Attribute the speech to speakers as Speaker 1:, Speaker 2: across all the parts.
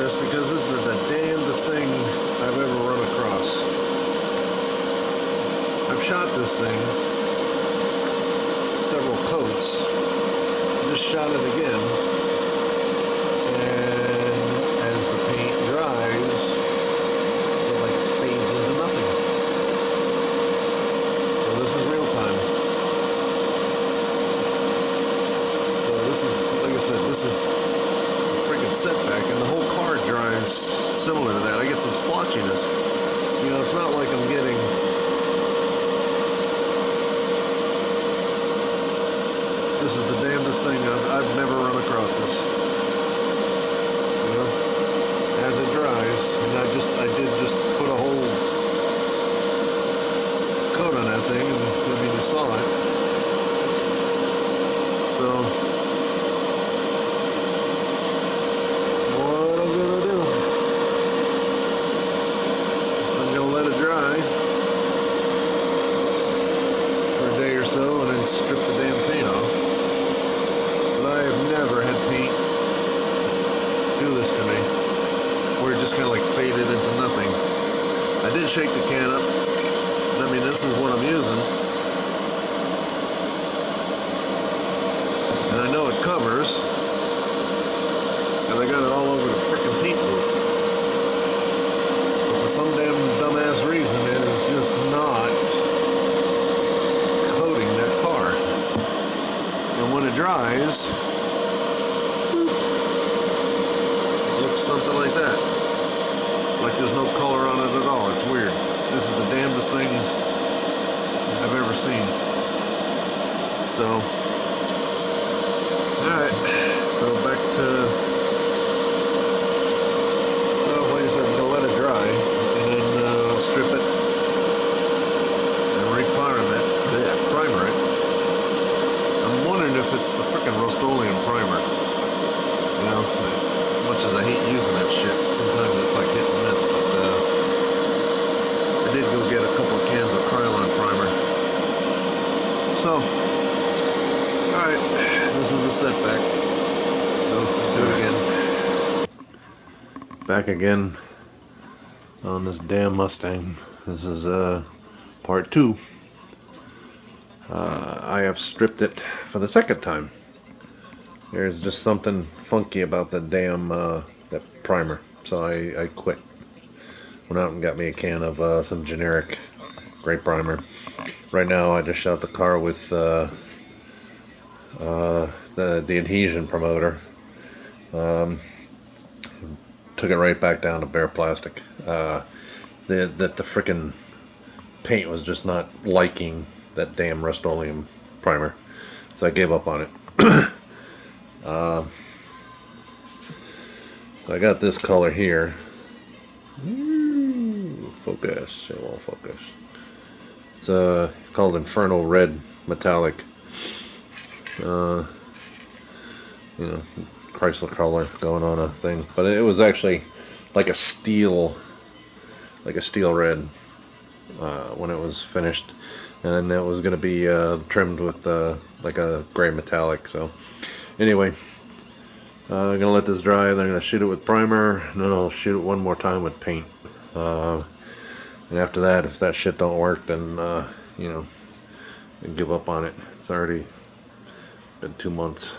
Speaker 1: this because this is the damnedest thing I've ever run across. I've shot this thing several coats. Just shot it again, and as the paint dries, it like fades into nothing. So this is real time. So this is, like I said, this is a freaking setback, and the whole car dries similar to that. I get some splotchiness. You know, it's not like I'm getting this is the damnedest thing. I've never run across this. You know, as it dries, and I did just put a whole coat on that thing, and I mean, you saw it. So, what I'm gonna do? I'm gonna let it dry for a day or so, and then strip the damn paint off. I have never had paint do this to me, where it just kind of like faded into nothing. I did shake the can up. I mean, this is what I'm using, and I know it covers, and I got it all over the freaking paint booth. But for some damn dumbass reason, it is just not coating that car. And when it dries, something like that. Like there's no color on it at all. It's weird. This is the damnedest thing I've ever seen. So, alright. So back to, well, like I said, I'm gonna let it dry, and then I'll strip it and re-primer it. Yeah, primer it. I'm wondering if it's the frickin' Rust-Oleum primer. You know? Much as I hate using that shit, sometimes it's like hit and miss, but I did go get a couple of cans of Krylon primer. So, alright, this is the setback. So, do it again. Back again on this damn Mustang. This is part 2. I have stripped it for the second time. There's just something funky about the damn that primer, so I quit. Went out and got me a can of some generic gray primer. Right now, I just shot the car with the adhesion promoter. Took it right back down to bare plastic. The frickin' paint was just not liking that damn Rust-Oleum primer, so I gave up on it. So I got this color here. Focus, it won't focus. It's called Inferno Red Metallic. You know, Chrysler color going on a thing, but it was actually like a steel red when it was finished, and then it was going to be trimmed with like a gray metallic. So anyway, I'm gonna let this dry, and then I'm gonna shoot it with primer, and then I'll shoot it one more time with paint. And after that, if that shit don't work, then you know, I give up on it. It's already been 2 months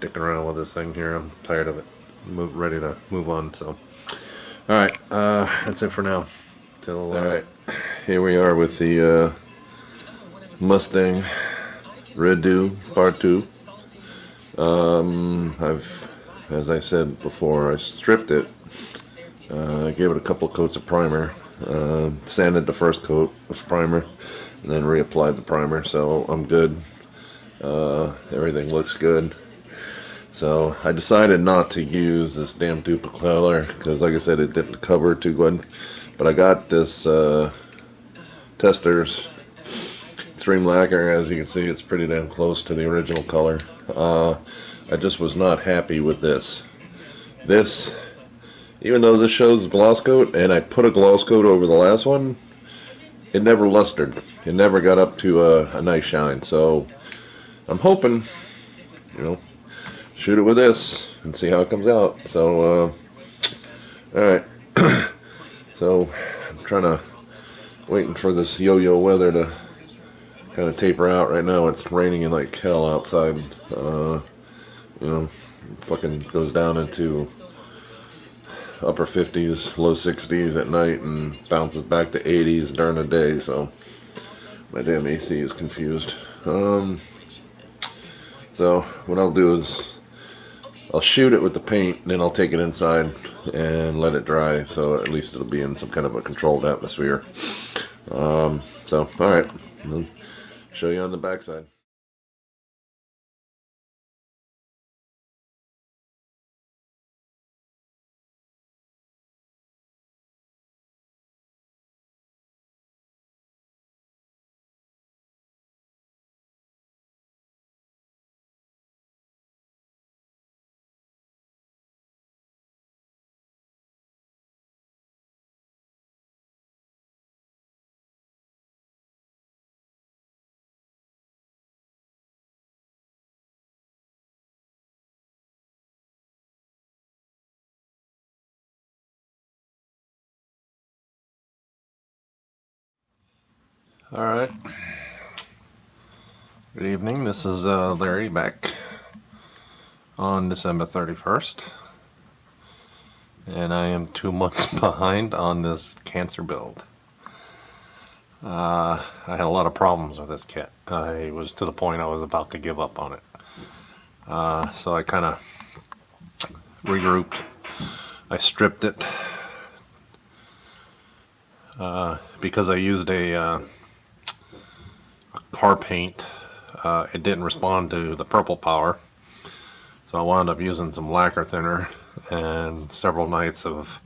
Speaker 1: dicking around with this thing here. I'm tired of it. I'm ready to move on. So, all right, that's it for now. All right, here we are with the Mustang Red Dew Part 2. As I said before, I stripped it. I gave it a couple of coats of primer, sanded the first coat of primer, and then reapplied the primer. So I'm good. Everything looks good. So I decided not to use this damn duplicate color because, like I said, it didn't cover too good. But I got this Testors Extreme Lacquer. As you can see, it's pretty damn close to the original color. I just was not happy with this. Even though this shows gloss coat, and I put a gloss coat over the last one, it never lustered. It never got up to a nice shine. So I'm hoping, you know, shoot it with this and see how it comes out. So Alright, so I'm waiting for this yo-yo weather to kind of taper out. Right now it's raining like hell outside. You know, fucking goes down into upper 50s, low 60s at night and bounces back to 80s during the day, so my damn AC is confused. So what I'll do is I'll shoot it with the paint, then I'll take it inside and let it dry, so at least it'll be in some kind of a controlled atmosphere. So alright, I'll show you on the backside. Alright, good evening, this is Larry back on December 31st, and I am 2 months behind on this Cancer build. I had a lot of problems with this kit. I was to the point I was about to give up on it. So I kind of regrouped. I stripped it because I used a car paint. It didn't respond to the purple power, so I wound up using some lacquer thinner and several nights of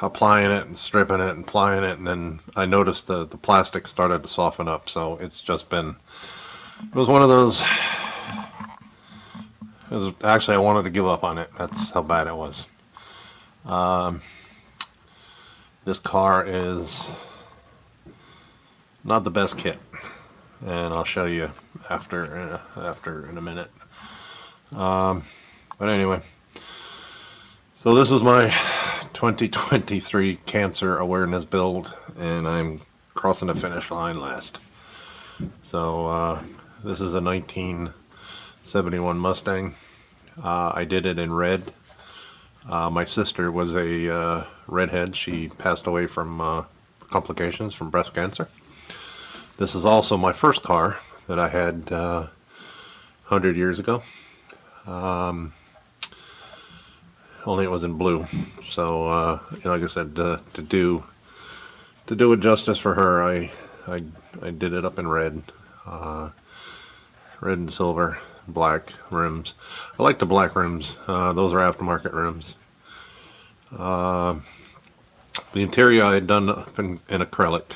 Speaker 1: applying it and stripping it and applying it, and then I noticed the plastic started to soften up. So it's just been, it was one of those, it was actually, I wanted to give up on it. That's how bad it was. This car is not the best kit, and I'll show you after in a minute. But anyway, so this is my 2023 Cancer Awareness build, and I'm crossing the finish line last. So this is a 1971 Mustang. I did it in red. My sister was a redhead. She passed away from complications from breast cancer. This is also my first car that I had 100 years ago. Only it was in blue. So, like I said, to do it justice for her, I did it up in red, red and silver, black rims. I like the black rims. Those are aftermarket rims. The interior I had done up in acrylic.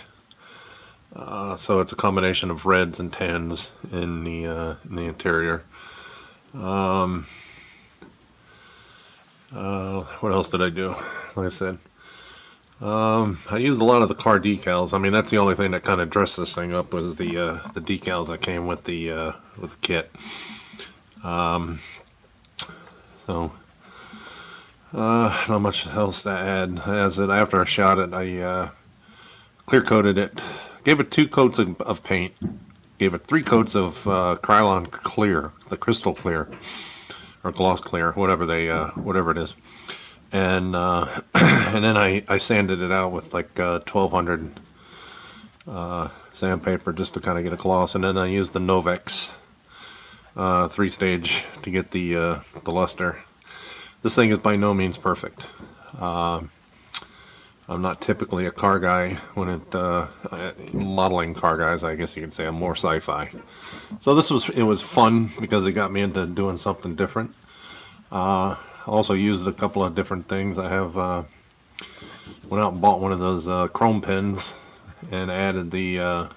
Speaker 1: So it's a combination of reds and tans in the interior. What else did I do? Like I said, I used a lot of the car decals. I mean, that's the only thing that kind of dressed this thing up, was the decals that came with the kit. So not much else to add. After I shot it, I clear coated it. Gave it 2 coats of paint. Gave it 3 coats of Krylon clear, the crystal clear, or gloss clear, whatever it is. And and then I sanded it out with like 1200 sandpaper just to kind of get a gloss. And then I used the Novex 3-stage to get the luster. This thing is by no means perfect. I'm not typically a car guy when modeling car guys, I guess you could say. I'm more sci-fi. So it was fun because it got me into doing something different. Also used a couple of different things. I have went out and bought one of those chrome pens and added the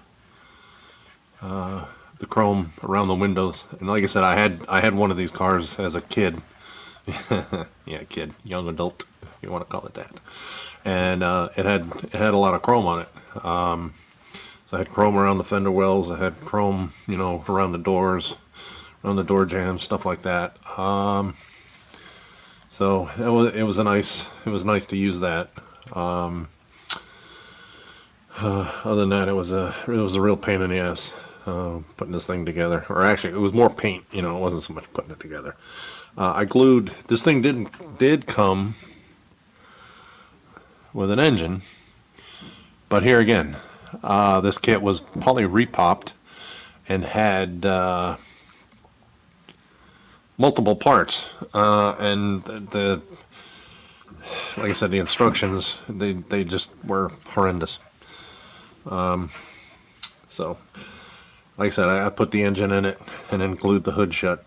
Speaker 1: chrome around the windows. And like I said, I had one of these cars as a kid. Yeah, kid, young adult, if you want to call it that. And it had a lot of chrome on it. So I had chrome around the fender wells. I had chrome, around the doors, around the door jambs, stuff like that. So it was nice to use that. Other than that, it was a real pain in the ass putting this thing together. Or actually, it was more paint. You know, it wasn't so much putting it together. I glued. This thing did come with an engine, but here again, this kit was poly repopped and had multiple parts, and the like I said, the instructions they just were horrendous. So, like I said, I put the engine in it and then glued the hood shut.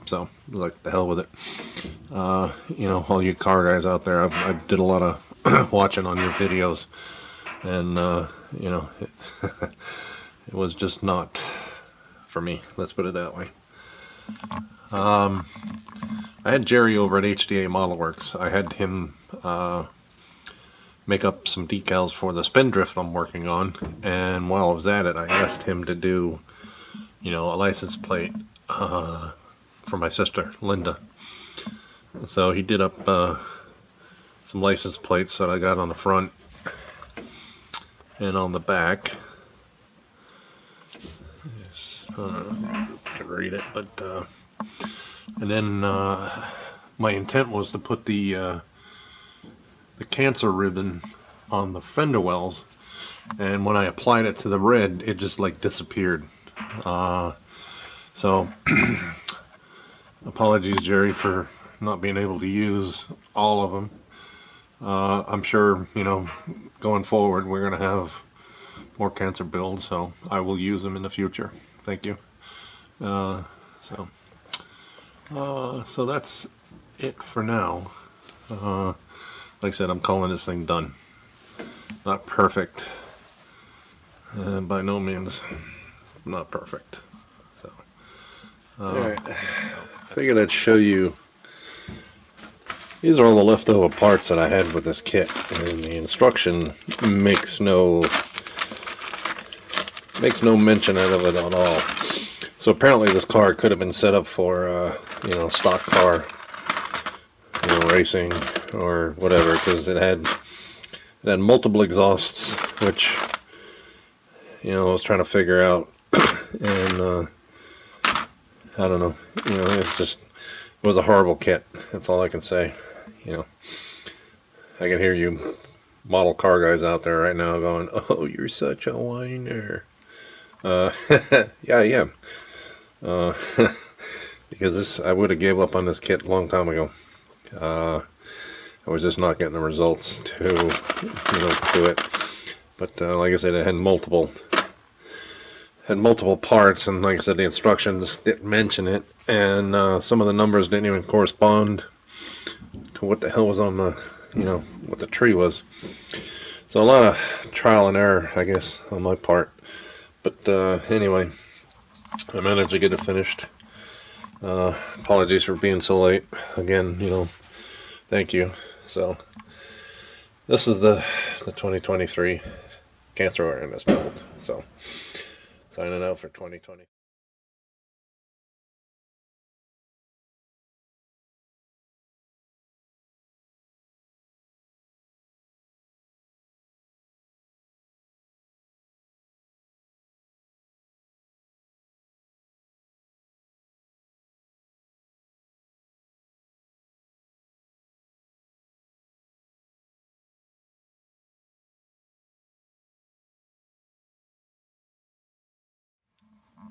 Speaker 1: So, like, the hell with it. You know, all you car guys out there, I did a lot of watching on your videos, and you know, it was just not for me. Let's put it that way. I had Jerry over at HDA Model Works. I had him make up some decals for the Spindrift I'm working on, and while I was at it, I asked him to do, you know, a license plate for my sister Linda. So he did up some license plates that I got on the front and on the back. I can read it, but and then my intent was to put the Cancer ribbon on the fender wells, and when I applied it to the red, it just like disappeared. So apologies, Jerry, for not being able to use all of them. I'm sure, you know, going forward we're gonna have more Cancer builds, so I will use them in the future. Thank you. So that's it for now. Like I said, I'm calling this thing done. Not perfect. By no means not perfect. So, alright. I figured I'd show you. These are all the leftover parts that I had with this kit, and the instruction makes no mention out of it at all. So apparently this car could have been set up for you know, stock car, you know, racing or whatever, because it had multiple exhausts, which, you know, I was trying to figure out, and I don't know, you know, it was a horrible kit. That's all I can say. You know, I can hear you model car guys out there right now going, "Oh, you're such a whiner." Yeah, I am. Because I would have gave up on this kit a long time ago. I was just not getting the results to, you know, do it. But like I said, it had multiple parts, and like I said, the instructions didn't mention it, and some of the numbers didn't even correspond to what the hell was on the, you know, what the tree was. So a lot of trial and error, I guess, on my part. But anyway, I managed to get it finished. Apologies for being so late. Again, you know, thank you. So this is the 2023 Cancer Awareness build. So signing out for 2020.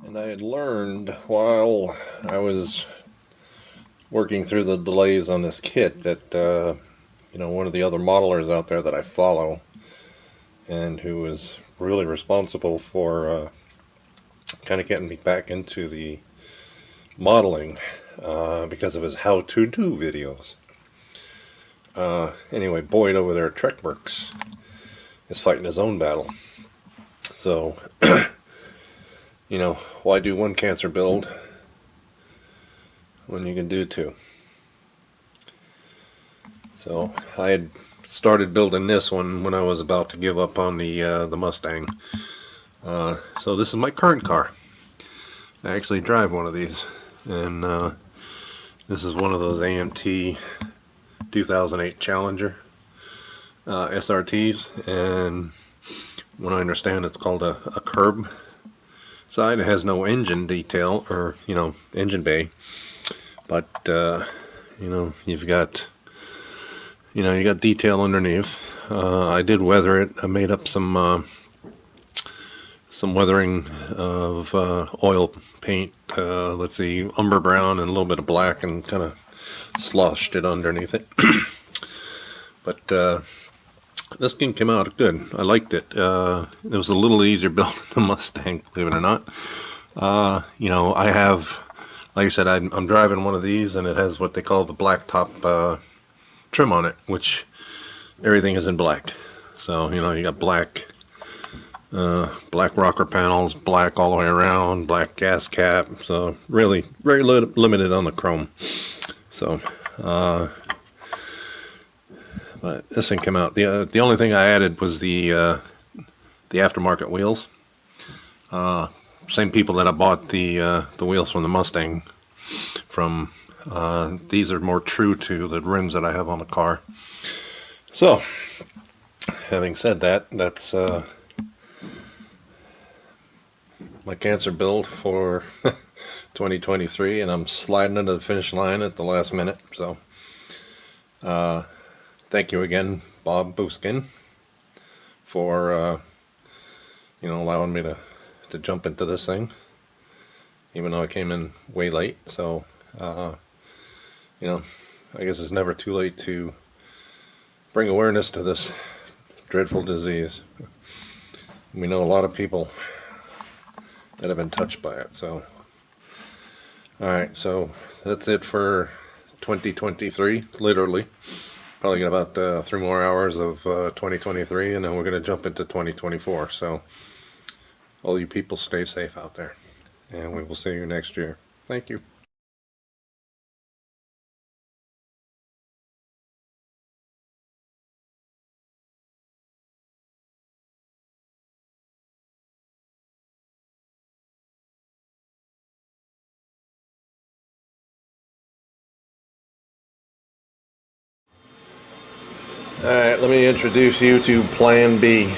Speaker 1: And I had learned while I was working through the delays on this kit that, you know, one of the other modelers out there that I follow, and who was really responsible for kind of getting me back into the modeling because of his how-to-do videos. Anyway, Boyd over there at TrekWorks is fighting his own battle. So, you know, why do one Cancer build when you can do two? So I had started building this one when I was about to give up on the Mustang. So this is my current car. I actually drive one of these, and this is one of those AMT 2008 Challenger SRTs, and when I understand it's called a curb side. It has no engine detail, or engine bay, but you've got you got detail underneath. I did weather it. I made up some weathering of oil paint, let's see, umber brown and a little bit of black, and kind of sloshed it underneath it. But this thing came out good. I liked it. It was a little easier built than the Mustang, believe it or not. I have, like I said, I'm driving one of these, and it has what they call the black top trim on it, which everything is in black. So you got black rocker panels, black all the way around, black gas cap. So really very limited on the chrome. So but this thing came out. The only thing I added was the aftermarket wheels. Same people that I bought the wheels from the Mustang from. These are more true to the rims that I have on the car. So, having said that, that's my Cancer build for 2023, and I'm sliding into the finish line at the last minute. So, thank you again, Bob Buskin, for allowing me to jump into this thing, even though I came in way late. So, I guess it's never too late to bring awareness to this dreadful disease. We know a lot of people that have been touched by it. So, alright, so that's it for 2023, literally. Probably got about 3 more hours of 2023, and then we're going to jump into 2024. So, all you people stay safe out there, and we will see you next year. Thank you. Alright, let me introduce you to Plan B.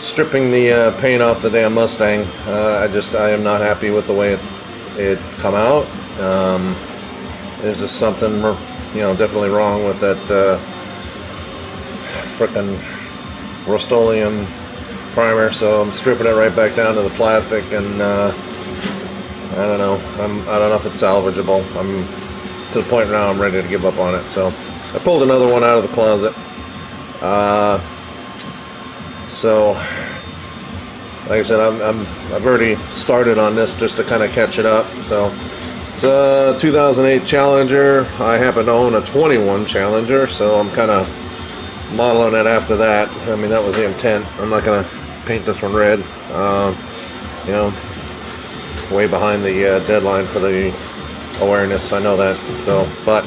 Speaker 1: Stripping the paint off the damn Mustang. I am not happy with the way it come out. There's just something, definitely wrong with that frickin' Rust-Oleum primer. So I'm stripping it right back down to the plastic, and I don't know. I don't know if it's salvageable. I'm to the point now I'm ready to give up on it. So I pulled another one out of the closet. So like I said, I've already started on this just to kind of catch it up. So it's a 2008 Challenger. I happen to own a 21 Challenger, so I'm kind of modeling it after that. I mean, that was the intent. I'm not gonna paint this one red. Way behind the deadline for the awareness, I know that. So, but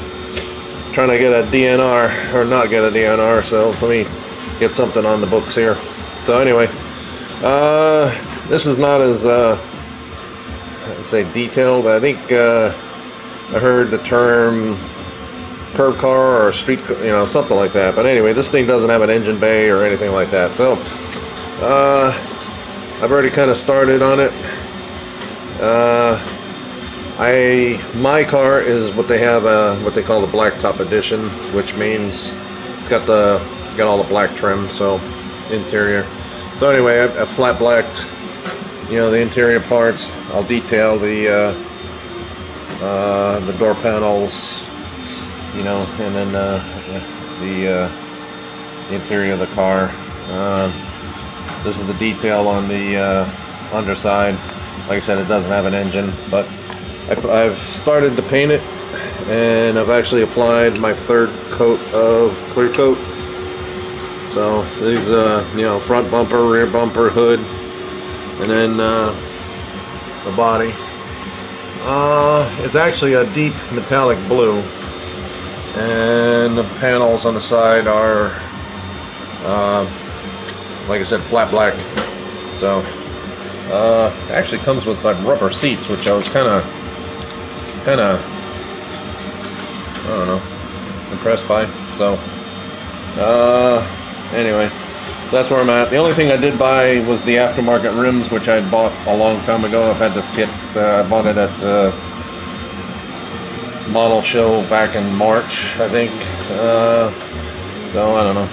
Speaker 1: trying to get a DNR, or not get a DNR, so let me get something on the books here. So anyway, this is not as I'd say detailed. I think I heard the term curb car or street, something like that. But anyway, this thing doesn't have an engine bay or anything like that. So I've already kind of started on it. My car is what they have, what they call the blacktop edition, which means it's got all the black trim, so interior. So anyway, I flat blacked, the interior parts. I'll detail the door panels, and then the interior of the car. This is the detail on the underside. Like I said, it doesn't have an engine, but I've started to paint it, and I've actually applied my third coat of clear coat. So these, front bumper, rear bumper, hood, and then the body. It's actually a deep metallic blue, and the panels on the side are, like I said, flat black. So actually comes with like rubber seats, which I was kind of I don't know, impressed by. So anyway, that's where I'm at. The only thing I did buy was the aftermarket rims, which I bought a long time ago. I've had this kit. I bought it at model show back in March, I think. So I don't know.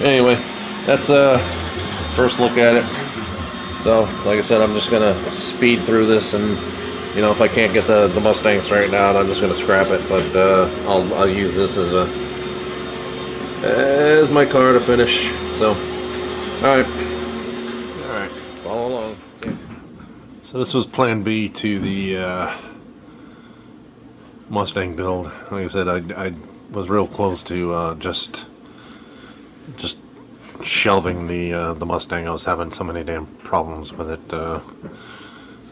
Speaker 1: Anyway, that's first look at it. So like I said, I'm just gonna speed through this, and you know, if I can't get the Mustang straightened out, I'm just gonna scrap it. But I'll use this as my car to finish. So all right, follow along. Yeah. So this was Plan B to the Mustang build. Like I said, I was real close to just shelving the Mustang. I was having so many damn problems with it,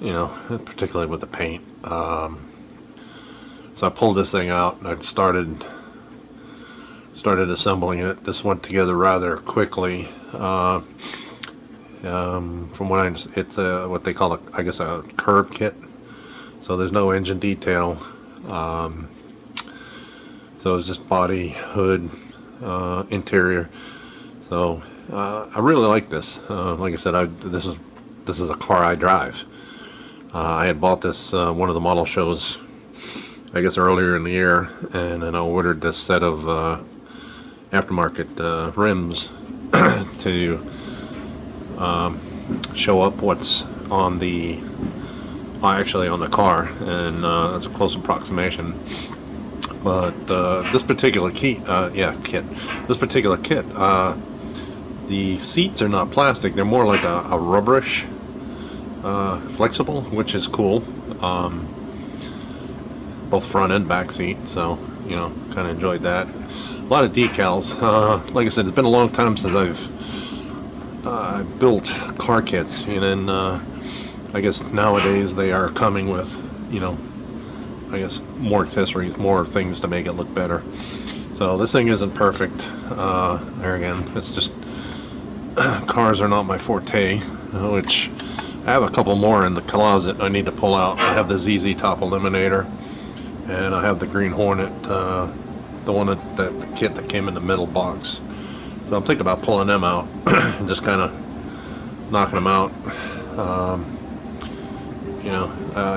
Speaker 1: you know, particularly with the paint. So I pulled this thing out and I started assembling it. This went together rather quickly. From what I understand, it's what they call I guess a curb kit. So there's no engine detail. So it's just body, hood, interior. So I really like this. Like I said, this is a car I drive. I had bought this one of the model shows, I guess earlier in the year, and then I ordered this set of aftermarket rims to show up what's on the actually on the car, and that's a close approximation. But this particular kit, the seats are not plastic; they're more like a rubberish, flexible, which is cool. Both front and back seat, so you know, kind of enjoyed that. A lot of decals. Like I said, it's been a long time since I've built car kits, and then I guess nowadays they are coming with, you know, I guess more accessories, more things to make it look better. So this thing isn't perfect. There again, it's just cars are not my forte, which I have a couple more in the closet I need to pull out. I have the ZZ Top Eliminator, and I have the Green Hornet, the one that the kit that came in the middle box. So I'm thinking about pulling them out and just kind of knocking them out. You know,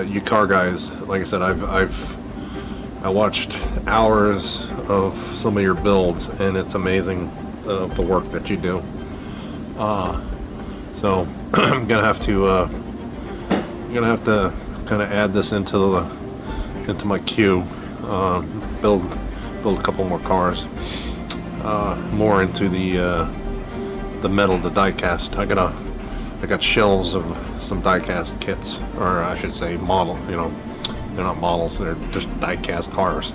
Speaker 1: you car guys, like I said, I watched hours of some of your builds, and it's amazing the work that you do. So I'm gonna have to kind of add this into my queue. Build a couple more cars, more into the metal, the die cast. I got shelves of some die cast kits, or I should say model. You know, they're not models; they're just die cast cars.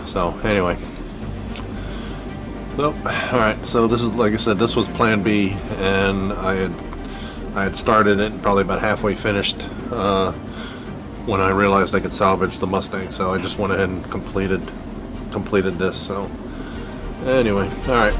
Speaker 1: So anyway, so all right. So this is, like I said, this was Plan B, and I had started it and probably about halfway finished when I realized I could salvage the Mustang. So I just went ahead and completed this. So anyway, all right.